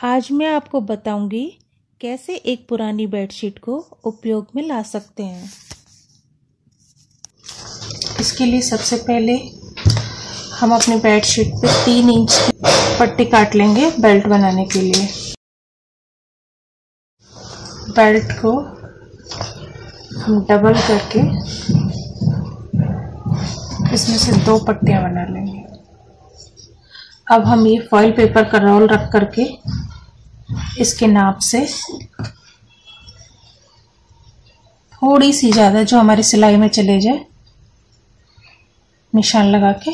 आज मैं आपको बताऊंगी कैसे एक पुरानी बेडशीट को उपयोग में ला सकते हैं। इसके लिए सबसे पहले हम अपनी बेडशीट पे 3 इंच की पट्टी काट लेंगे बेल्ट बनाने के लिए। बेल्ट को हम डबल करके इसमें से 2 पट्टियां बना लेंगे। अब हम ये फॉइल पेपर का रोल रख करके इसके नाप से थोड़ी सी ज़्यादा जो हमारी सिलाई में चले जाए निशान लगा के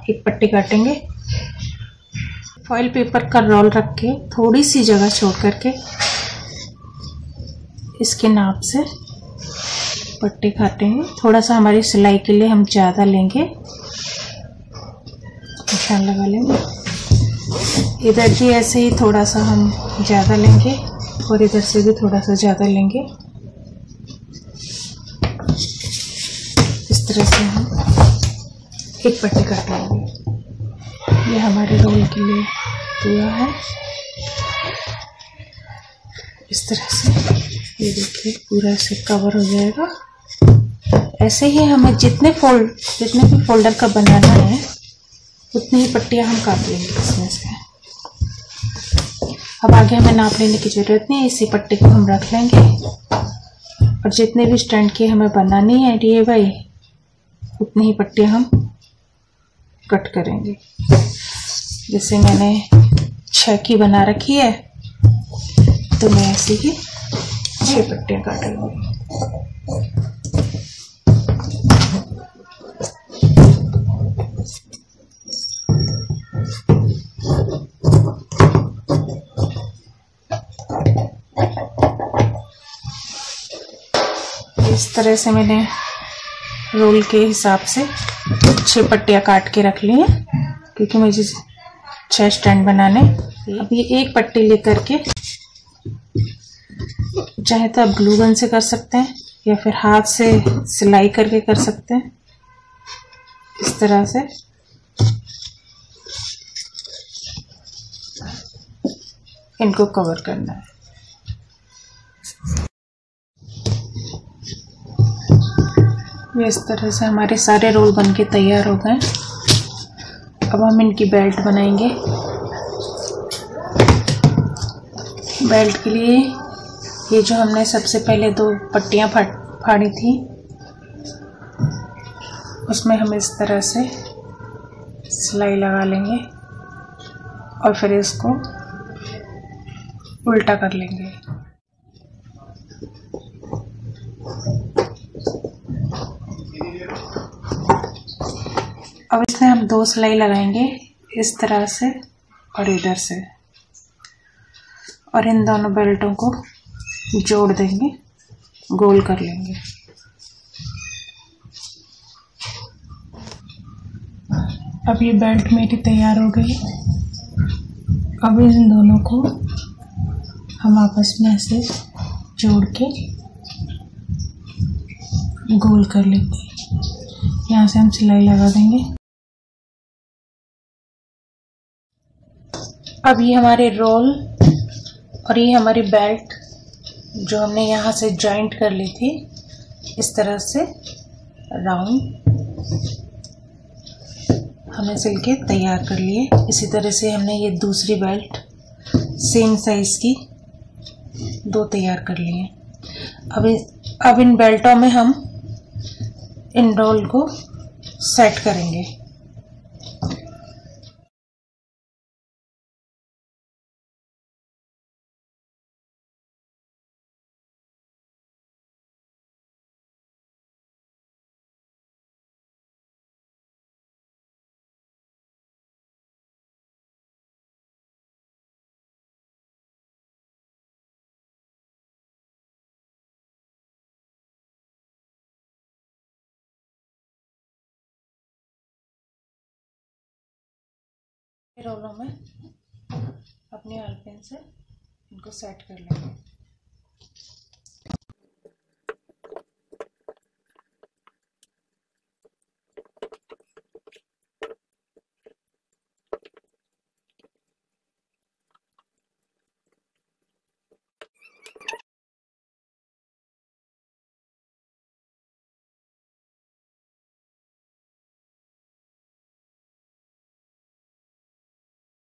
एक पट्टी काटेंगे। फॉइल पेपर का रोल रख के थोड़ी सी जगह छोड़ करके इसके नाप से पट्टी काटेंगे। थोड़ा सा हमारी सिलाई के लिए हम ज़्यादा लेंगे, निशान लगा लेंगे। इधर भी ऐसे ही थोड़ा सा हम ज़्यादा लेंगे और इधर से भी थोड़ा सा ज़्यादा लेंगे। इस तरह से हम एक पट्टी काट लेंगे। ये हमारे रोल के लिए पूरा है। इस तरह से ये देखिए पूरा ऐसे कवर हो जाएगा। ऐसे ही हमें जितने भी फोल्डर का बनाना है उतनी ही पट्टियां हम काट लेंगे इसमें से। अब आगे हमें नाप लेने की जरूरत नहीं है, इसी पट्टी को हम रख लेंगे और जितने भी स्टैंड की हमें बनानी है ये भाई उतनी ही पट्टियां हम कट करेंगे। जैसे मैंने 6 की बना रखी है तो मैं ऐसे ही 6 पट्टियां काट लूंगी। इस तरह से मैंने रोल के हिसाब से 6 पट्टियां काट के रख ली हैं क्योंकि मुझे 6 स्टैंड बनाने। अब ये एक पट्टी लेकर के चाहे तो आप ग्लू गन से कर सकते हैं या फिर हाथ से सिलाई करके कर सकते हैं। इस तरह से इनको कवर करना है। ये इस तरह से हमारे सारे रोल बनके तैयार हो गए। अब हम इनकी बेल्ट बनाएंगे। बेल्ट के लिए ये जो हमने सबसे पहले 2 पट्टियां फाड़ी थी उसमें हम इस तरह से सिलाई लगा लेंगे और फिर इसको उल्टा कर लेंगे। अब इसमें हम 2 सिलाई लगाएंगे इस तरह से और इधर से, और इन दोनों बेल्टों को जोड़ देंगे, गोल कर लेंगे। अब ये बेल्ट मेरी तैयार हो गई। अब इन दोनों को हम आपस में ऐसे जोड़ के गोल कर लेंगे। यहाँ से हम सिलाई लगा देंगे। अब ये हमारे रोल और ये हमारी बेल्ट जो हमने यहाँ से जॉइंट कर ली थी इस तरह से राउंड हमने सिल के तैयार कर लिए। इसी तरह से हमने ये दूसरी बेल्ट सेम साइज की 2 तैयार कर लिए। अब इन बेल्टों में हम इन रोल को सेट करेंगे। रोलों में अपनी आल पेन से इनको सेट कर लेंगे।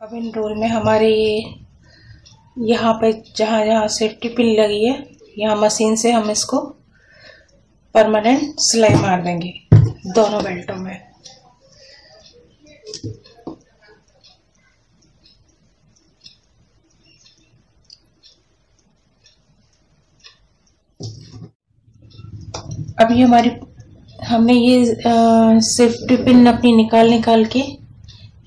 अब इन रोल में हमारे ये यहाँ पे जहाँ जहाँ सेफ्टी पिन लगी है, यहाँ मशीन से हम इसको परमानेंट सिलाई मार देंगे दोनों बेल्टों में। अभी हमने ये सेफ्टी पिन अपनी निकाल के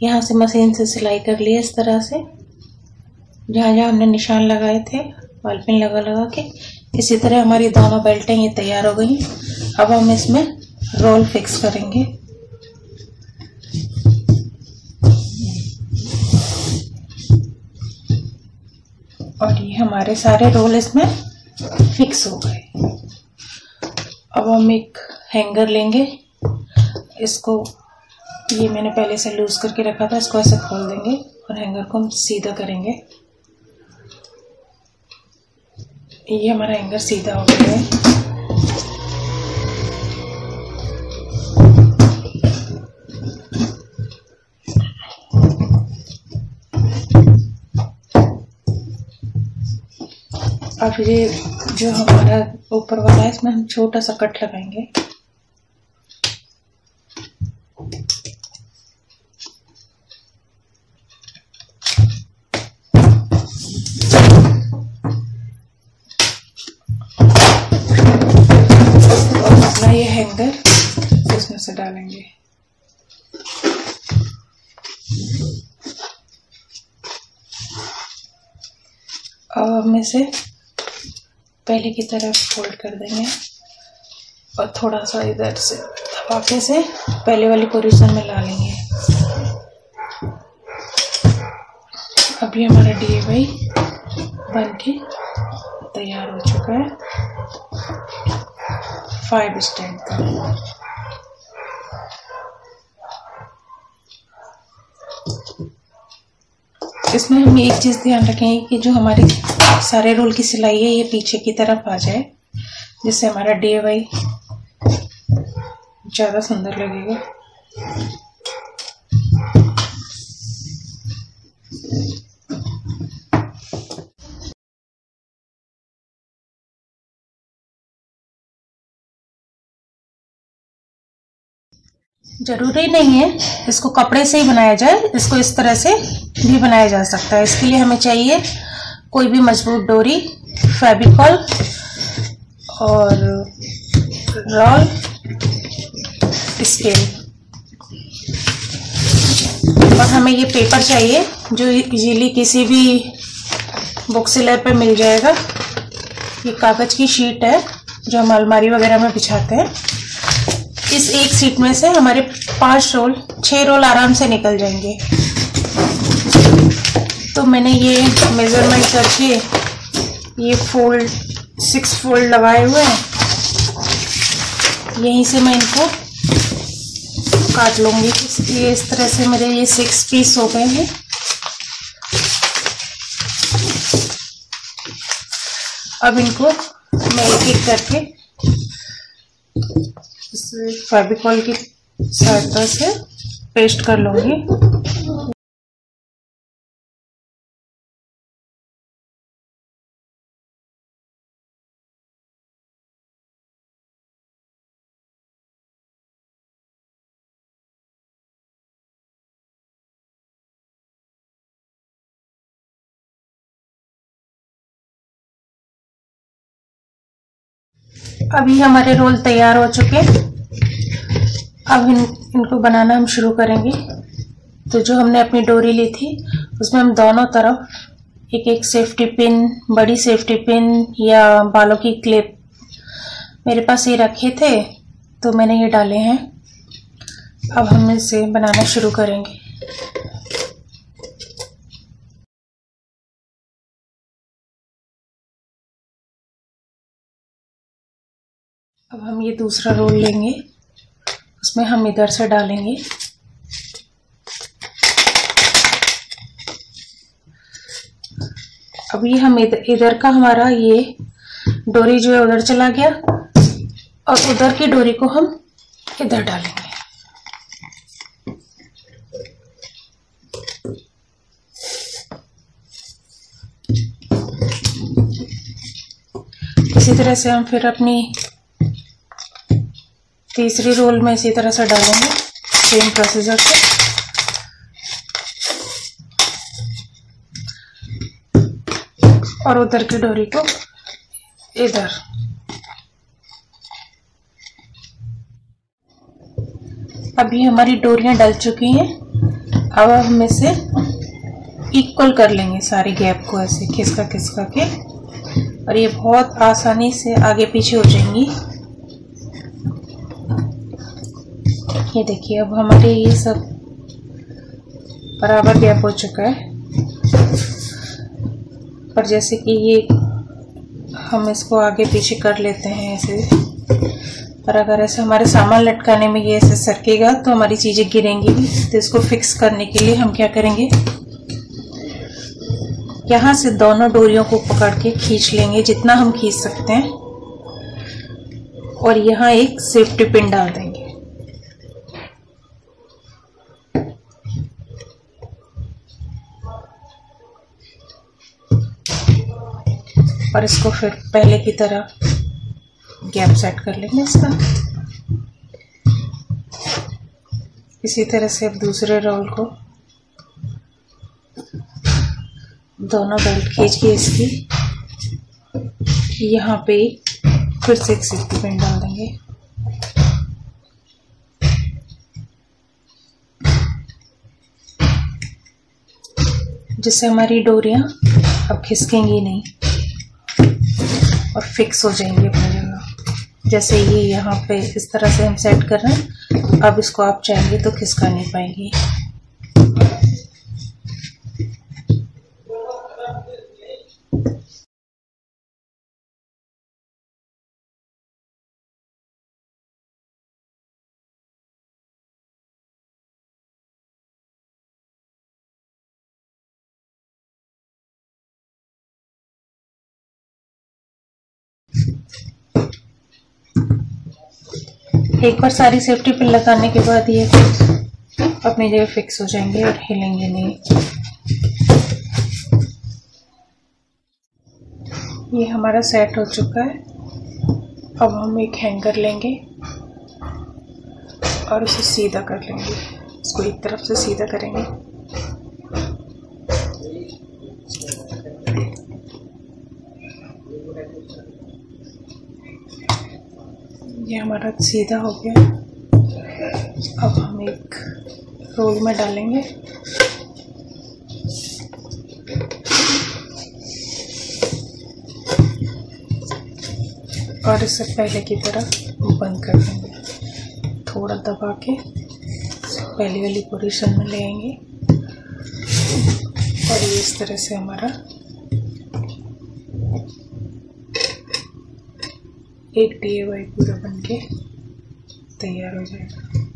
यहाँ से मशीन से सिलाई कर लिया इस तरह से, जहाँ जहाँ हमने निशान लगाए थे बॉल पिन लगा के। इसी तरह हमारी दोनों बेल्टें ये तैयार हो गई। अब हम इसमें रोल फिक्स करेंगे। और ये हमारे सारे रोल इसमें फिक्स हो गए। अब हम एक हैंगर लेंगे, इसको ये मैंने पहले से लूज करके रखा था, इसको ऐसे खोल देंगे और हैंगर को हम सीधा करेंगे। ये हमारा हैंगर सीधा हो गया है। अब ये जो हमारा ऊपर वाला है, इसमें हम छोटा सा कट लगाएंगे। और ये हैंगर इसमें से डालेंगे। अब हम इसे पहले की तरफ फोल्ड कर देंगे और थोड़ा सा इधर से दबा के से पहले वाली पोजीशन में ला लेंगे। अभी हमारा DIY बन के तैयार हो चुका है 5 स्टैंड का। इसमें हम एक चीज ध्यान रखेंगे कि जो हमारे सारे रोल की सिलाई है ये पीछे की तरफ आ जाए, जिससे हमारा DIY ज्यादा सुंदर लगेगा। जरूरी नहीं है इसको कपड़े से ही बनाया जाए, इसको इस तरह से भी बनाया जा सकता है। इसके लिए हमें चाहिए कोई भी मजबूत डोरी, फेविकॉल और रोल, स्केल, और हमें ये पेपर चाहिए जो इजीली किसी भी बुक सेलर पे मिल जाएगा। ये कागज की शीट है जो हम अलमारी वगैरह में बिछाते हैं। इस एक शीट में से हमारे 6 रोल आराम से निकल जाएंगे। तो मैंने ये मेजरमेंट करके ये 6 फोल्ड लगाए हुए हैं, यहीं से मैं इनको काट लूंगी। ये इस तरह से मेरे ये 6 पीस हो गए हैं। अब इनको मैं एक एक करके फेविकॉल की सहायता से पेस्ट कर लूंगी। अभी हमारे रोल तैयार हो चुके हैं। अब इनको बनाना हम शुरू करेंगे। तो जो हमने अपनी डोरी ली थी उसमें हम दोनों तरफ एक एक सेफ्टी पिन, बड़ी सेफ्टी पिन या बालों की क्लिप मेरे पास ये रखे थे तो मैंने ये डाले हैं। अब हम इसे बनाना शुरू करेंगे। अब हम ये दूसरा रोल लेंगे, उसमें हम इधर से डालेंगे। अभी हम इधर का हमारा ये डोरी जो है उधर चला गया और उधर की डोरी को हम इधर डालेंगे। इसी तरह से हम फिर अपनी तीसरी रोल में इसी तरह से डालेंगे, सेम प्रोसीजर से। और उधर की डोरी को इधर। अभी हमारी डोरियां डल चुकी हैं। अब हम इसे इक्वल कर लेंगे सारे गैप को, ऐसे खिसका खिसका के, और ये बहुत आसानी से आगे पीछे हो जाएंगी। ये देखिए अब हमारे ये सब बराबर गैप हो चुका है। पर जैसे कि ये हम इसको आगे पीछे कर लेते हैं ऐसे, और अगर ऐसे हमारे सामान लटकाने में ये ऐसे सरकेगा तो हमारी चीजें गिरेंगी भी। तो इसको फिक्स करने के लिए हम क्या करेंगे, यहाँ से दोनों डोरियों को पकड़ के खींच लेंगे जितना हम खींच सकते हैं, और यहाँ एक सेफ्टी पिन डाल देंगे। और इसको फिर पहले की तरह गैप सेट कर लेंगे इसका। इसी तरह से अब दूसरे रोल को दोनों बेल्ट खींच के इसकी यहाँ पे फिर से एक सेफ्टी पिन डाल देंगे। जिससे हमारी डोरियां अब खिसकेंगी नहीं और फिक्स हो जाएंगे अपनी जगह। जैसे ये यहाँ पे इस तरह से हम सेट कर रहे हैं, अब इसको आप चाहेंगे तो खिसका नहीं पाएंगी। एक बार सारी सेफ्टी पिन लगाने के बाद ये अपनी जगह फिक्स हो जाएंगे और हिलेंगे नहीं। ये हमारा सेट हो चुका है। अब हम एक हैंगर लेंगे और उसे सीधा कर लेंगे। इसको एक तरफ से सीधा करेंगे। ये हमारा सीधा हो गया। अब हम एक रोल में डालेंगे और इसे पहले की तरह बंद कर देंगे। थोड़ा दबा के पहले वाली पोजीशन में ले आएंगे और ये इस तरह से हमारा एक DIY पूरा बनके तैयार हो जाएगा।